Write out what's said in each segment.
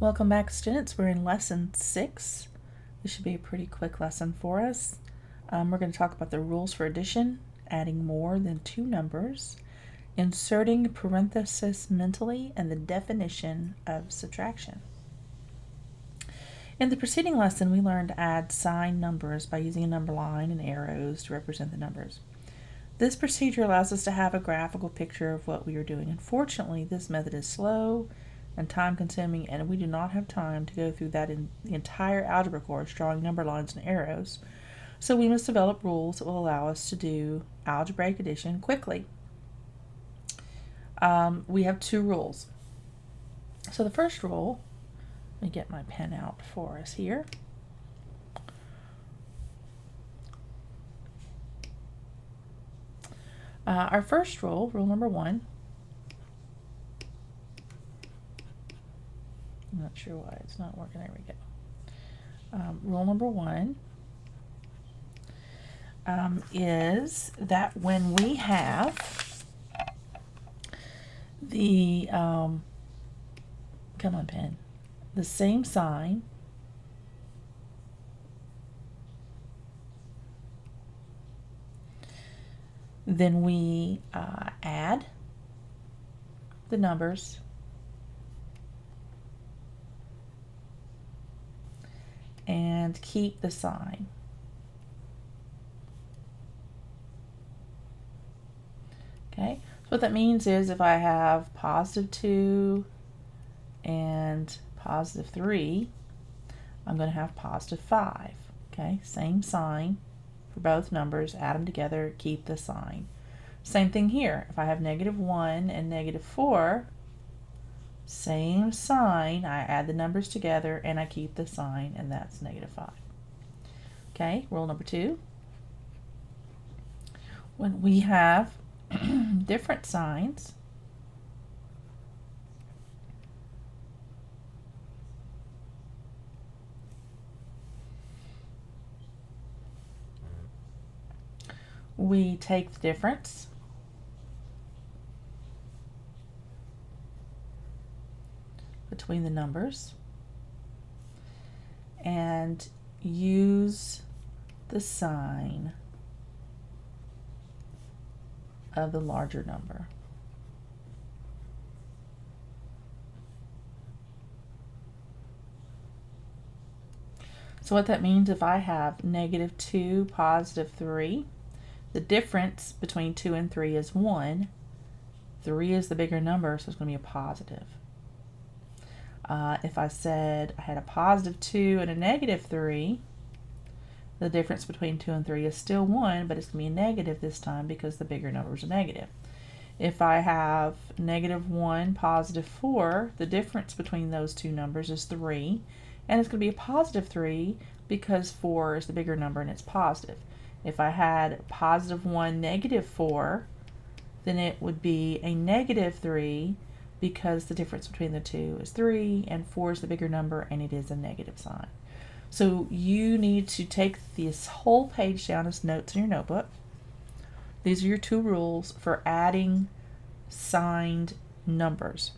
Welcome back, students. We're in lesson 6. This should be a pretty quick lesson for us. We're going to talk about the rules for addition, adding more than two numbers, inserting parenthesis mentally, and the definition of subtraction. In the preceding lesson, we learned to add signed numbers by using a number line and arrows to represent the numbers. This procedure allows us to have a graphical picture of what we are doing. Unfortunately, this method is slow and time-consuming, and we do not have time to go through that in the entire algebra course, drawing number lines and arrows. So we must develop rules that will allow us to do algebraic addition quickly. We have two rules. So the first rule, let me get my pen out for us here. Our first rule, rule number 1, I'm not sure why it's not working. There we go. Rule number 1 is that when we have the, come on pen, the same sign, then we add the numbers and keep the sign. Okay, so what that means is if I have positive 2 and positive 3, I'm going to have positive 5. Okay, same sign for both numbers, add them together, keep the sign. Same thing here. If I have negative 1 and negative 4, same sign, I add the numbers together and I keep the sign, and that's negative 5. Okay, rule number 2. When we have different signs, we take the difference between the numbers and use the sign of the larger number. So what that means, if I have negative 2, positive 3, the difference between 2 and 3 is 1. 3 is the bigger number, so it's going to be a positive. If I said I had a positive 2 and a negative 3, the difference between 2 and 3 is still 1, but it's going to be a negative this time because the bigger number is a negative. If I have negative 1, positive 4, the difference between those two numbers is 3, and it's going to be a positive 3 because 4 is the bigger number and it's positive. If I had positive 1, negative 4, then it would be a negative 3 because the difference between the two is 3, and 4 is the bigger number and it is a negative sign. So you need to take this whole page down as notes in your notebook. These are your two rules for adding signed numbers.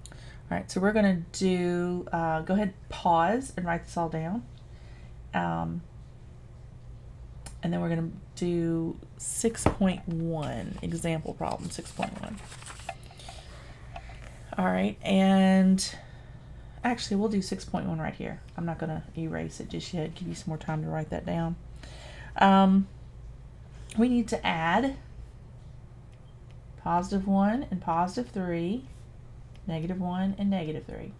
All right, so we're going to do, go ahead, pause and write this all down. And then we're going to do 6.1, example problem 6.1. All right, and actually we'll do 6.1 right here. I'm not going to erase it just yet, give you some more time to write that down. We need to add positive 1 and positive 3, negative 1 and negative 3.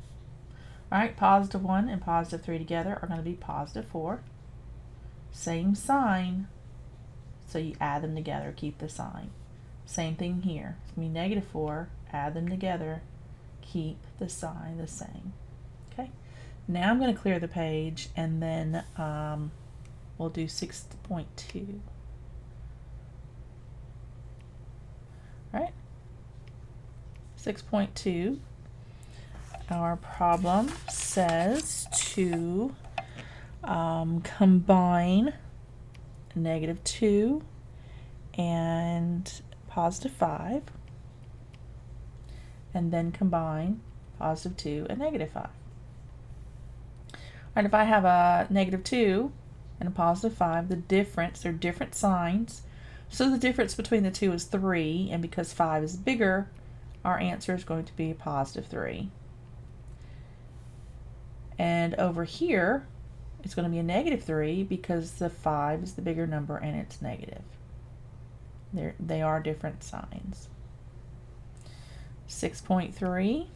All right, positive 1 and positive 3 together are going to be positive 4. Same sign, so you add them together, keep the sign. Same thing here. It's going to be negative 4, add them together, keep the sign the same. Okay, now I'm going to clear the page, and then we'll do 6.2. All right, 6.2, our problem says to combine negative 2 and positive 5, and then combine positive 2, and negative 5. All right, if I have a negative 2 and a positive 5, the difference, they're different signs. So the difference between the two is 3, and because 5 is bigger, our answer is going to be a positive 3. And over here, it's going to be a negative 3 because the 5 is the bigger number and it's negative. They are different signs. 6.3.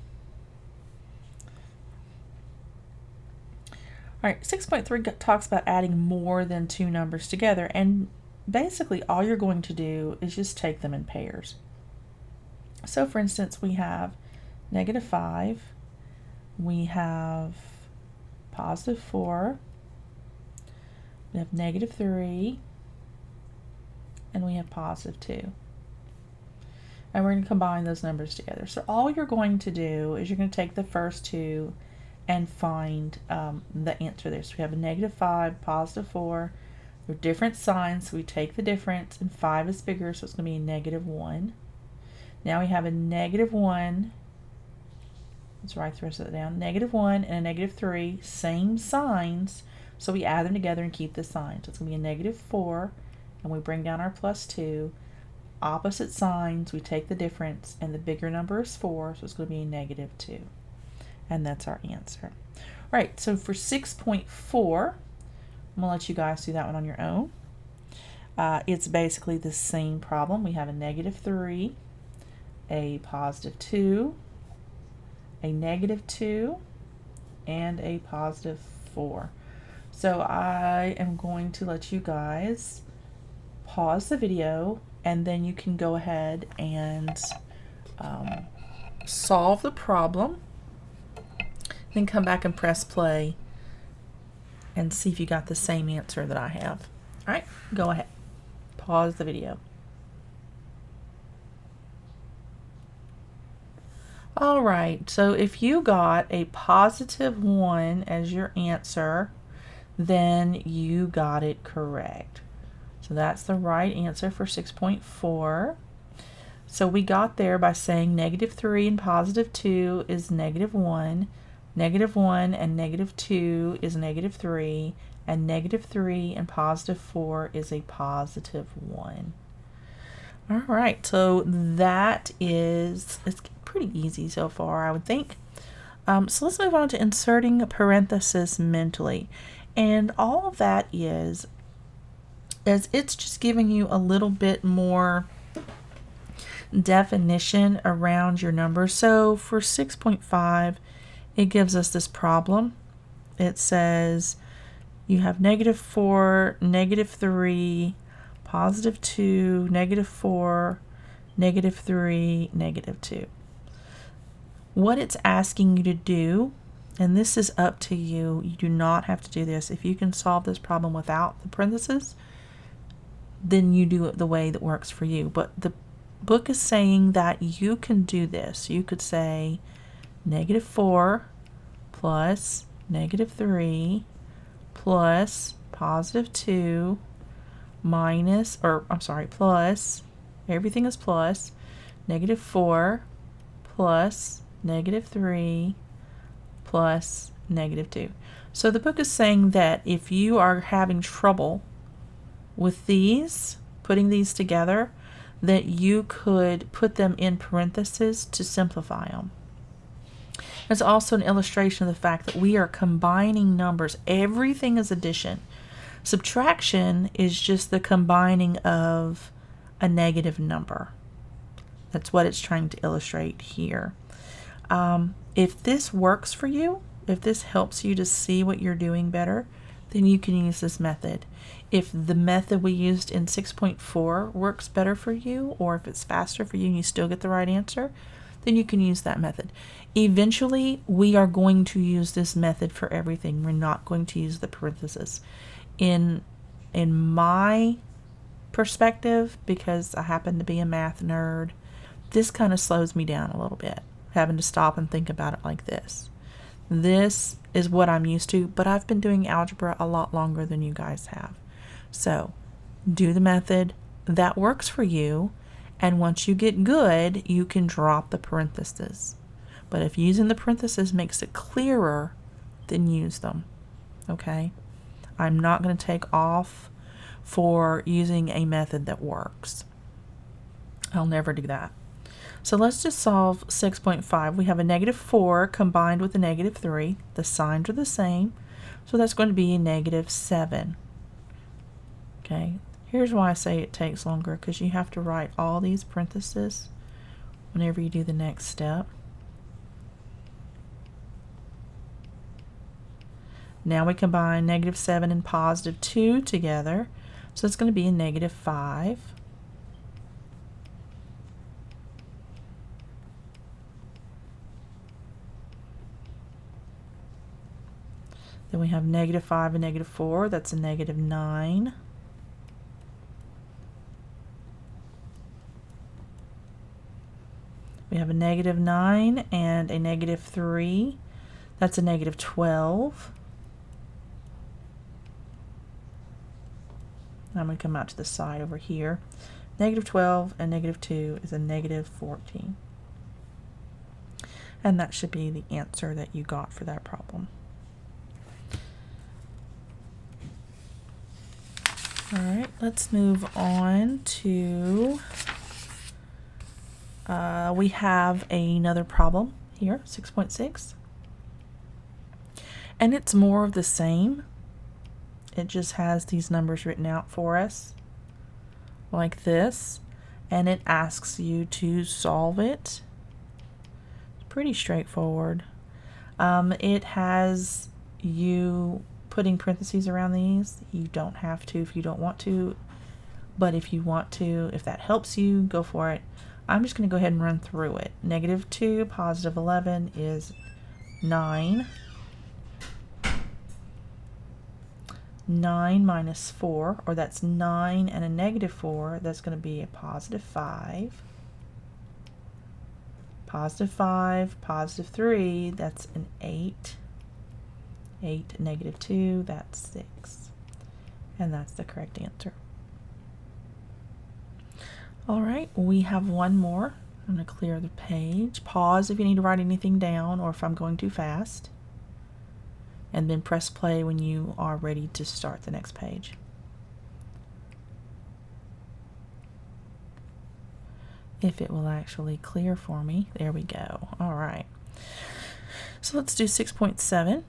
All right, 6.3 talks about adding more than two numbers together, and basically all you're going to do is just take them in pairs. So for instance, we have negative 5, we have positive 4, we have negative 3, and we have positive 2. And we're going to combine those numbers together. So all you're going to do is you're going to take the first two and find the answer there. So we have a negative 5, positive 4. They're different signs, so we take the difference, and 5 is bigger, so it's going to be a negative 1. Now we have a negative 1. Let's write the rest of it down. Negative 1 and a negative 3, same signs, so we add them together and keep the signs. So it's going to be a negative 4, and we bring down our plus 2. Opposite signs, we take the difference, and the bigger number is 4, so it's going to be a negative 2. And that's our answer. All right, so for 6.4, I'm going to let you guys do that one on your own. It's basically the same problem. We have a negative 3, a positive 2, a negative 2, and a positive 4. So I am going to let you guys pause the video, and then you can go ahead and solve the problem. Then come back and press play and see if you got the same answer that I have. All right, go ahead. Pause the video. All right, so if you got a positive 1 as your answer, then you got it correct. So that's the right answer for 6.4. So we got there by saying negative 3 and positive 2 is negative 1. Negative 1 and negative 2 is negative 3, and negative 3 and positive 4 is a positive 1. All right, so that is, it's pretty easy so far, I would think. So let's move on to inserting a parenthesis mentally. And all of that is it's just giving you a little bit more definition around your numbers. So for 6.5, it gives us this problem. It says you have negative 4, negative 3, positive 2, negative 4, negative 3, negative 2. What it's asking you to do, and this is up to you, you do not have to do this. If you can solve this problem without the parentheses, then you do it the way that works for you. But the book is saying that you can do this. You could say negative 4 plus negative 3 plus positive 2 minus, or I'm sorry, plus, everything is plus, negative 4 plus negative 3 plus negative 2. So the book is saying that if you are having trouble with these, putting these together, that you could put them in parentheses to simplify them. There's also an illustration of the fact that we are combining numbers. Everything is addition. Subtraction is just the combining of a negative number. That's what it's trying to illustrate here. If this works for you, if this helps you to see what you're doing better, then you can use this method. If the method we used in 6.4 works better for you, or if it's faster for you and you still get the right answer, then you can use that method. Eventually, we are going to use this method for everything. We're not going to use the parentheses. In my perspective, because I happen to be a math nerd, this kind of slows me down a little bit, having to stop and think about it like this. This is what I'm used to, but I've been doing algebra a lot longer than you guys have. So do the method that works for you, and once you get good, you can drop the parentheses. But if using the parentheses makes it clearer, then use them, okay? I'm not going to take off for using a method that works. I'll never do that. So let's just solve 6.5. We have a -4 combined with a -3. The signs are the same, so that's going to be a -7. Okay, here's why I say it takes longer, because you have to write all these parentheses whenever you do the next step. Now we combine -7 and +2 together, so it's going to be a -5. Then we have -5 and -4, that's a -9. We have a -9 and a -3, that's a -12. I'm going to come out to the side over here. -12 and -2 is a -14. And that should be the answer that you got for that problem. Alright, let's move on to, we have another problem here, 6.6. And it's more of the same. It just has these numbers written out for us, like this, and it asks you to solve it. It's pretty straightforward. It has you putting parentheses around these. You don't have to if you don't want to, but if you want to, if that helps you, go for it. I'm just going to go ahead and run through it. -2 +11 is 9. 9 minus 4, or that's 9 and a -4, that's going to be a +5. +5, +3, that's an 8. 8, -2, that's 6. And that's the correct answer. Alright, we have one more. I'm going to clear the page. Pause if you need to write anything down or if I'm going too fast. And then press play when you are ready to start the next page. If it will actually clear for me. There we go. Alright. So let's do 6.7.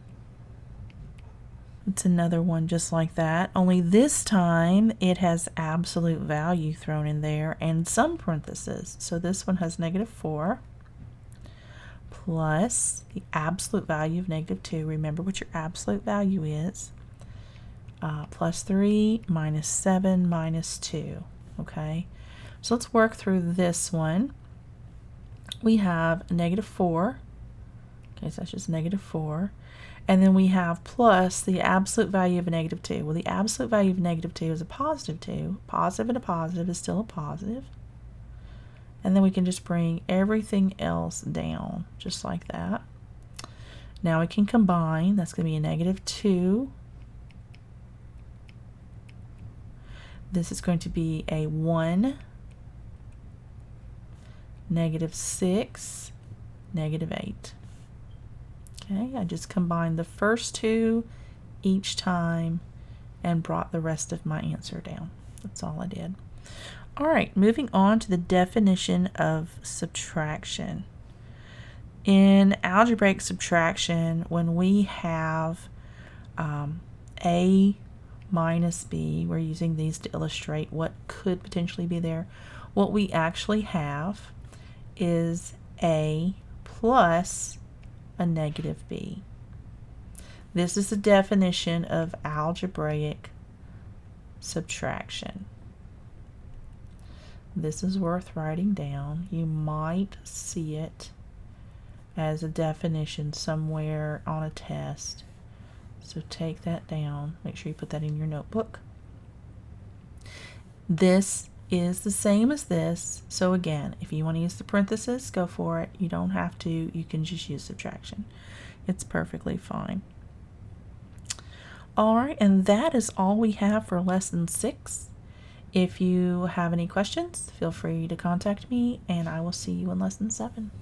It's another one just like that, only this time it has absolute value thrown in there and some parentheses. So this one has -4 plus the absolute value of -2. Remember what your absolute value is. +3 minus 7 minus 2. Okay, so let's work through this one. We have -4. Okay, so that's just -4. And then we have plus the absolute value of a -2. Well, the absolute value of -2 is a +2. Positive and a positive is still a positive. And then we can just bring everything else down, just like that. Now we can combine. That's going to be a -2. This is going to be a 1, -6, -8. Okay, I just combined the first two each time and brought the rest of my answer down. That's all I did. Alright, moving on to the definition of subtraction. In algebraic subtraction, when we have A minus B, we're using these to illustrate what could potentially be there. What we actually have is A plus a -b. This is the definition of algebraic subtraction. This is worth writing down. You might see it as a definition somewhere on a test. So take that down. Make sure you put that in your notebook. This is the same as this. So again, if you want to use the parentheses, go for it. You don't have to. You can just use subtraction. It's perfectly fine. Alright, and that is all we have for lesson 6. If you have any questions, feel free to contact me, and I will see you in lesson 7.